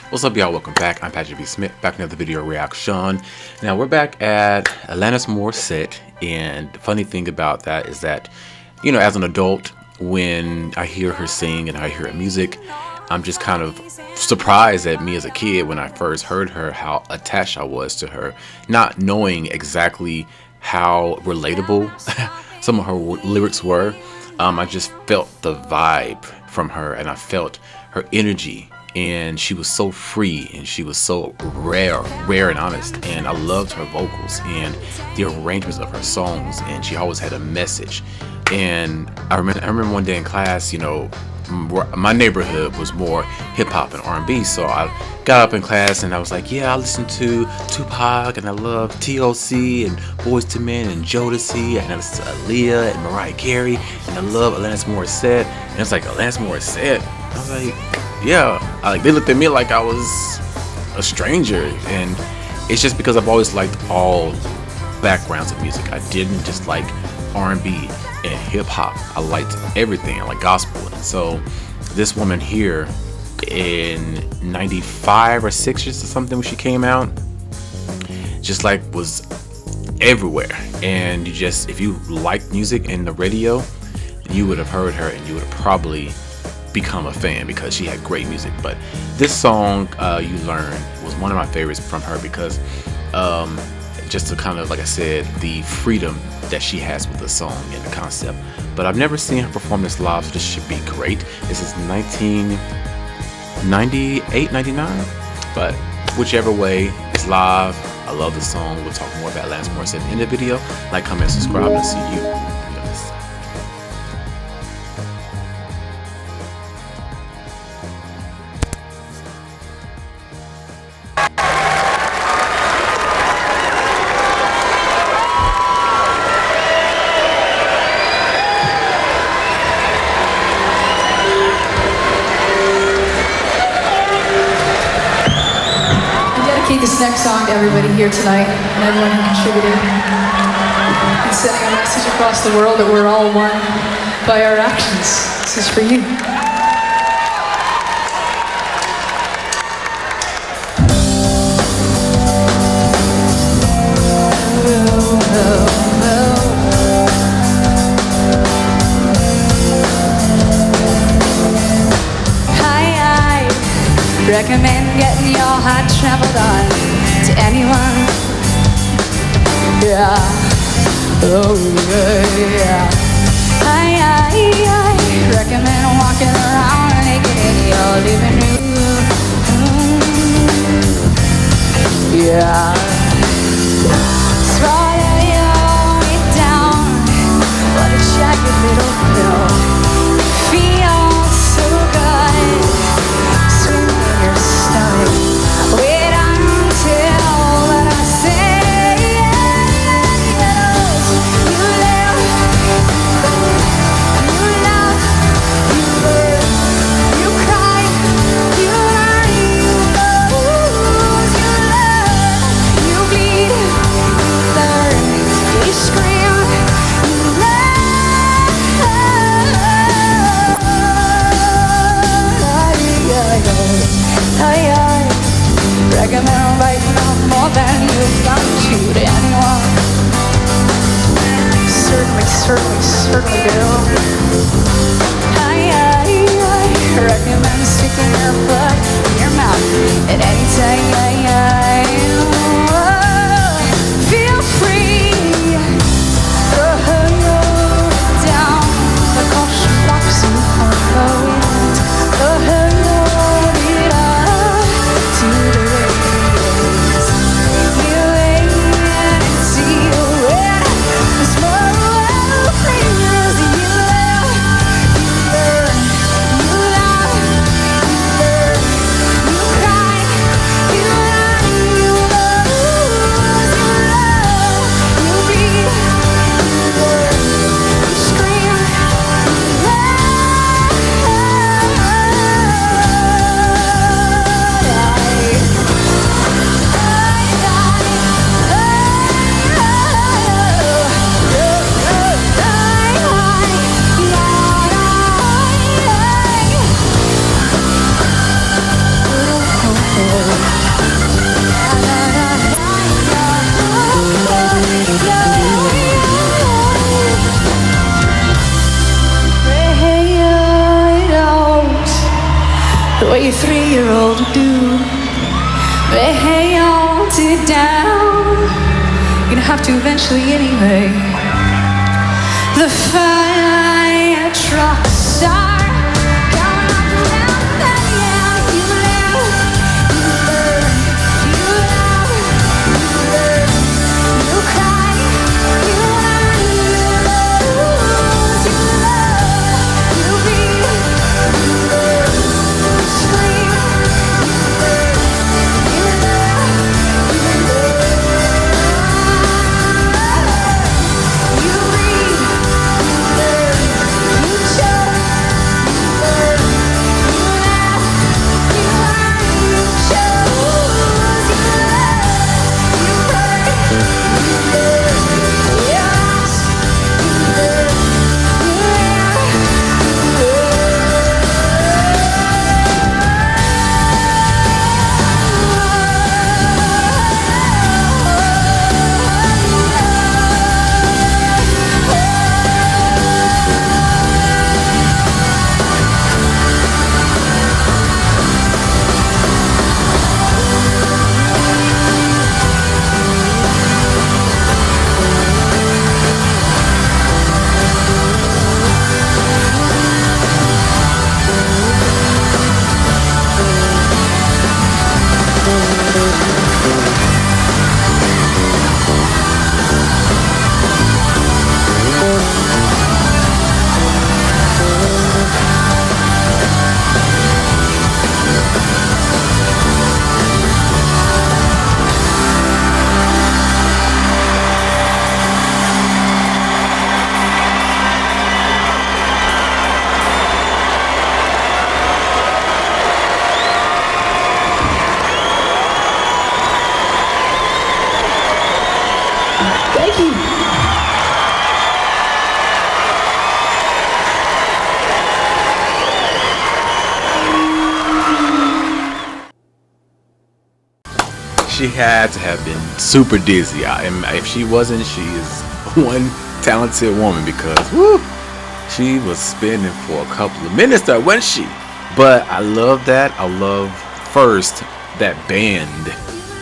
What's up, y'all? Welcome back. I'm Patrick B. Smith, back in another video reaction. Now we're back at Alanis Morissette, and the funny thing about that is that, you know, as an adult, when I hear her sing and I hear her music, I'm just kind of surprised at me as a kid when I first heard her, how attached I was to her, not knowing exactly how relatable some of her lyrics were. I just felt the vibe from her, and I felt her energy. And she was so free, and she was so rare and honest, and I loved her vocals and the arrangements of her songs, and she always had a message. And I remember one day in class, you know, my neighborhood was more hip-hop and R&B, so I got up in class and I was like, yeah, I listen to Tupac, and I love TLC and Boyz II Men and Jodeci, and I listen to Aaliyah and Mariah Carey, and I love Alanis Morissette. And it's like, Alanis Morissette? I was like, yeah. They looked at me like I was a stranger, and it's just because I've always liked all backgrounds of music. I didn't just like R&B and hip-hop. I liked everything. I like gospel. And so this woman here in 95 or 6 or something when she came out, just like was everywhere. And you just, if you liked music and the radio, you would have heard her, and you would have probably become a fan because she had great music. But this song, You Learn, was one of my favorites from her because just to kind of, like I said, the freedom that she has with the song and the concept. But I've never seen her perform this live, so this should be great. This is 1998, 99, but whichever way, it's live. I love the song. We'll talk more about Alanis Morissette in the video. Like, comment, subscribe, and see you. This next song to everybody here tonight and everyone who contributed and sending a message across the world that we're all one by our actions. This is for you. Recommend getting your heart traveled on to anyone. Yeah. Oh yeah. I recommend walking around naked in your living room. Yeah. Swallow your way down for the jagged little pill. Feels so good. Your stomach. Wait until what I say. Yes. You live, you love, you live, you cry, you learn, you lose, you learn, you bleed, you learn, you scream, you learn. I recommend biting off more than you've done to anyone. Certainly do. I recommend sticking your foot in your mouth at any time. Feel free. Throw you down like all drops in the wind. To the waves, you wait and see where the small fingers. You live, you learn, you love, you learn, you cry, you the way a 3-year-old would do. But hey, I'll want it down. You're gonna have to eventually anyway. The fire trucks are she had to have been super dizzy. If she wasn't, she is one talented woman, because woo, she was spinning for a couple of minutes there, wasn't she? But I love that. I love, first, that band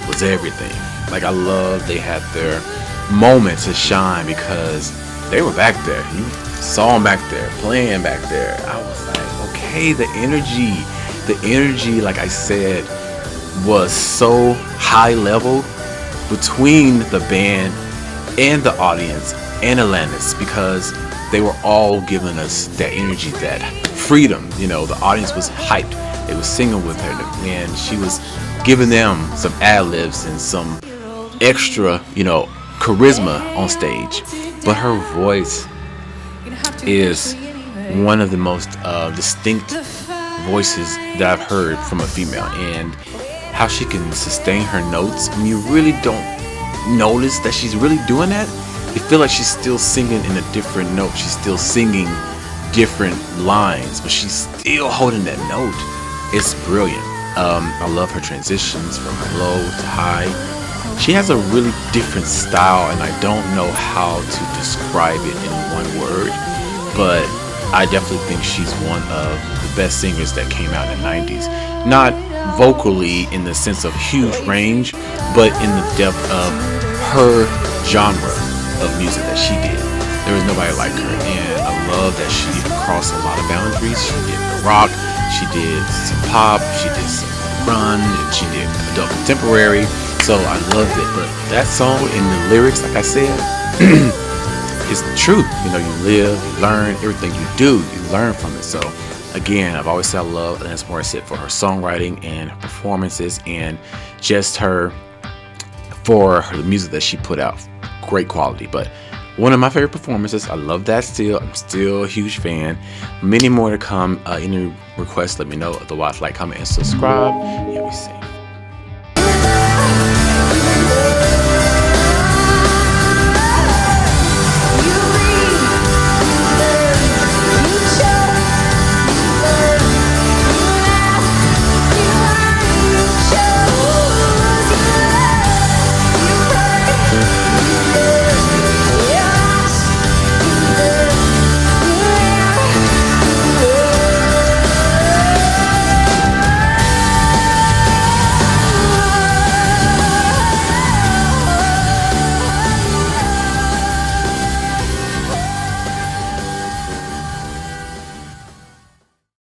was everything. Like, I love they had their moment to shine, because they were back there. You saw them back there, playing back there. I was like, okay, the energy, like I said, was so high level between the band and the audience and Alanis, because they were all giving us that energy, that freedom. You know, the audience was hyped. They were singing with her, and she was giving them some ad-libs and some extra, charisma on stage. But her voice is one of the most distinct voices that I've heard from a female, and how she can sustain her notes, and you really don't notice that she's really doing that. You feel like she's still singing in a different note. She's still singing different lines, but she's still holding that note. It's brilliant. I love her transitions from low to high. She has a really different style, and I don't know how to describe it in one word, but I definitely think she's one of the best singers that came out in the 90s. Not vocally in the sense of huge range, but in the depth of her genre of music that she did. There was nobody like her, and I love that she crossed a lot of boundaries. She did the rock, she did some pop, she did some run, and she did adult contemporary. So I loved it. But that song and the lyrics, like I said, is true. You live, you learn, everything you do, you learn from it. So again, I've always said I love Alanis Morissette for her songwriting and her performances, and just for the music that she put out. Great quality. But one of my favorite performances. I love that still. I'm still a huge fan. Many more to come. Any requests, let me know. Otherwise, like, comment, and subscribe. Yeah, we see.